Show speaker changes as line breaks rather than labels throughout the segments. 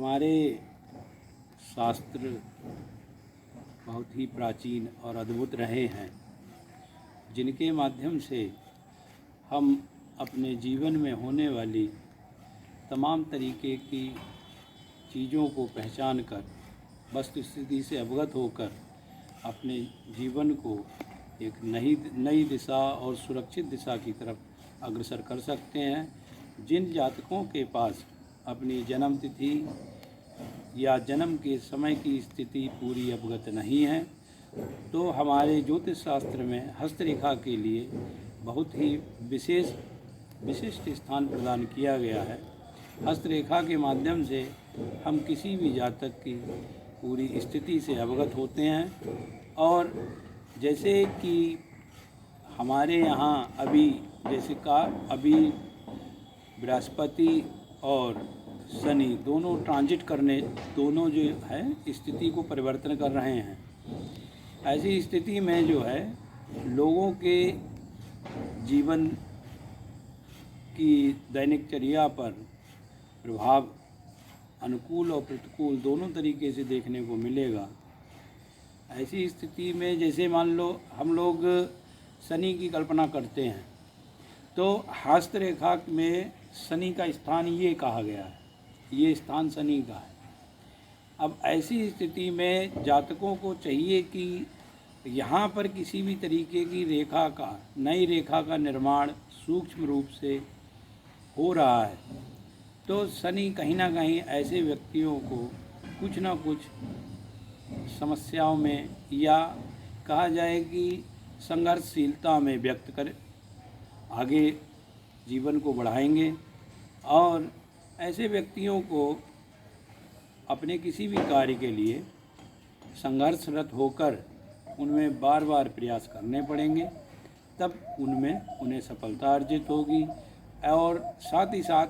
हमारे शास्त्र बहुत ही प्राचीन और अद्भुत रहे हैं, जिनके माध्यम से हम अपने जीवन में होने वाली तमाम तरीके की चीज़ों को पहचान कर, वस्तु स्थिति से अवगत होकर अपने जीवन को एक नई दिशा और सुरक्षित दिशा की तरफ अग्रसर कर सकते हैं। जिन जातकों के पास अपनी जन्म तिथि या जन्म के समय की स्थिति पूरी अवगत नहीं है, तो हमारे ज्योतिष शास्त्र में हस्तरेखा के लिए बहुत ही विशिष्ट स्थान प्रदान किया गया है। हस्तरेखा के माध्यम से हम किसी भी जातक की पूरी स्थिति से अवगत होते हैं। और जैसे कि हमारे यहाँ अभी बृहस्पति और शनि दोनों ट्रांजिट करने, दोनों जो है स्थिति को परिवर्तन कर रहे हैं। ऐसी स्थिति में जो है लोगों के जीवन की दैनिकचर्या पर प्रभाव अनुकूल और प्रतिकूल दोनों तरीके से देखने को मिलेगा। ऐसी स्थिति में जैसे मान लो हम लोग शनि की कल्पना करते हैं, तो हस्तरेखा में शनि का स्थान ये कहा गया है, ये स्थान शनि का है। अब ऐसी स्थिति में जातकों को चाहिए कि यहाँ पर किसी भी तरीके की नई रेखा का निर्माण सूक्ष्म रूप से हो रहा है, तो शनि कहीं ना कहीं ऐसे व्यक्तियों को कुछ ना कुछ समस्याओं में, या कहा जाए कि संघर्षशीलता में व्यक्त कर आगे जीवन को बढ़ाएंगे। और ऐसे व्यक्तियों को अपने किसी भी कार्य के लिए संघर्षरत होकर उनमें बार बार प्रयास करने पड़ेंगे, तब उन्हें सफलता अर्जित होगी। और साथ ही साथ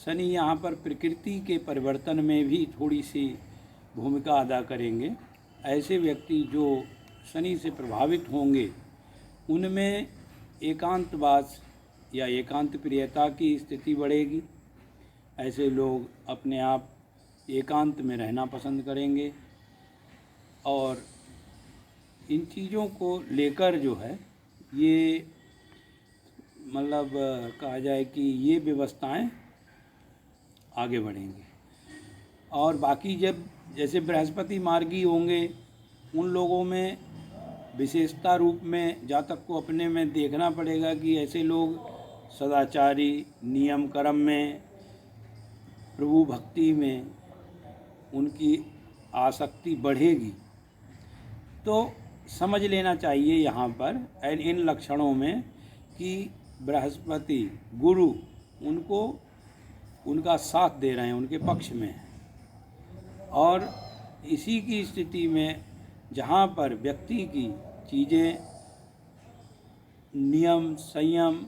शनि यहाँ पर प्रकृति के परिवर्तन में भी थोड़ी सी भूमिका अदा करेंगे। ऐसे व्यक्ति जो शनि से प्रभावित होंगे, उनमें एकांतवास या एकांत प्रियता की स्थिति बढ़ेगी। ऐसे लोग अपने आप एकांत में रहना पसंद करेंगे। और इन चीज़ों को लेकर जो है ये मतलब कहा जाए कि ये व्यवस्थाएं आगे बढ़ेंगी। और बाकी जब जैसे बृहस्पति मार्गी होंगे, उन लोगों में विशेषता रूप में जातक को अपने में देखना पड़ेगा कि ऐसे लोग सदाचारी, नियम कर्म में, प्रभु भक्ति में उनकी आसक्ति बढ़ेगी। तो समझ लेना चाहिए यहाँ पर इन लक्षणों में कि बृहस्पति गुरु उनका साथ दे रहे हैं, उनके पक्ष में है। और इसी की स्थिति में जहाँ पर व्यक्ति की चीज़ें, नियम, संयम,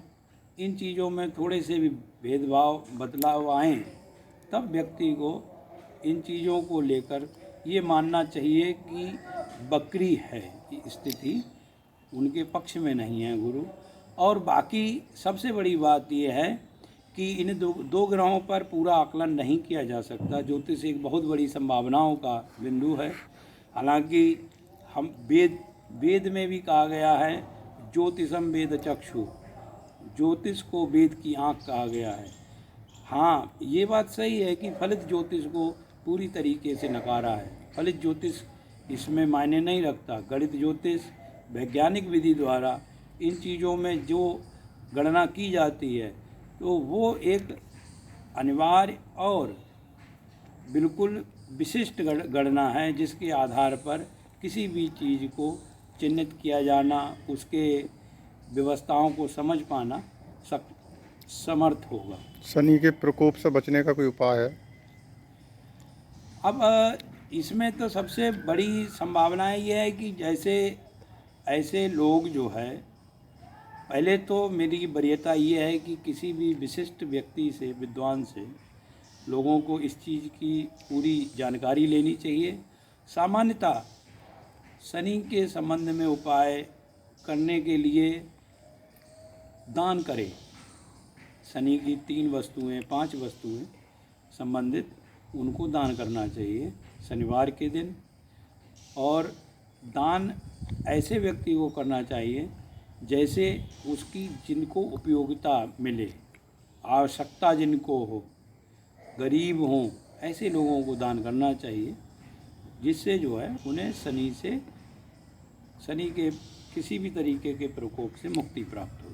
इन चीज़ों में थोड़े से भी बदलाव आएँ, तब व्यक्ति को इन चीज़ों को लेकर ये मानना चाहिए कि बकरी है स्थिति, उनके पक्ष में नहीं है गुरु। और बाकी सबसे बड़ी बात ये है कि इन दो ग्रहों पर पूरा आकलन नहीं किया जा सकता। ज्योतिष एक बहुत बड़ी संभावनाओं का बिंदु है। हालांकि हम वेद में भी कहा गया है, ज्योतिषम वेद चक्षु, ज्योतिष को वेद की आँख कहा गया है। हाँ, ये बात सही है कि फलित ज्योतिष को पूरी तरीके से नकारा है। फलित ज्योतिष इसमें मायने नहीं रखता। गणित ज्योतिष वैज्ञानिक विधि द्वारा इन चीज़ों में जो गणना की जाती है, तो वो एक अनिवार्य और बिल्कुल विशिष्ट गणना है, जिसके आधार पर किसी भी चीज़ को चिन्हित किया जाना, उसके व्यवस्थाओं को समझ पाना समर्थ होगा।
शनि के प्रकोप से बचने का कोई उपाय है?
अब इसमें तो सबसे बड़ी संभावना ये है कि जैसे ऐसे लोग जो है, पहले तो मेरी वरीयता ये है कि किसी भी विशिष्ट व्यक्ति से, विद्वान से लोगों को इस चीज़ की पूरी जानकारी लेनी चाहिए। सामान्यतः शनि के संबंध में उपाय करने के लिए दान करें। शनि की 3 वस्तुएं, 5 वस्तुएं संबंधित उनको दान करना चाहिए शनिवार के दिन। और दान ऐसे व्यक्ति को करना चाहिए जैसे उसकी जिनको उपयोगिता मिले, आवश्यकता जिनको हो, गरीब हों, ऐसे लोगों को दान करना चाहिए, जिससे जो है उन्हें शनि के किसी भी तरीके के प्रकोप से मुक्ति प्राप्त हो।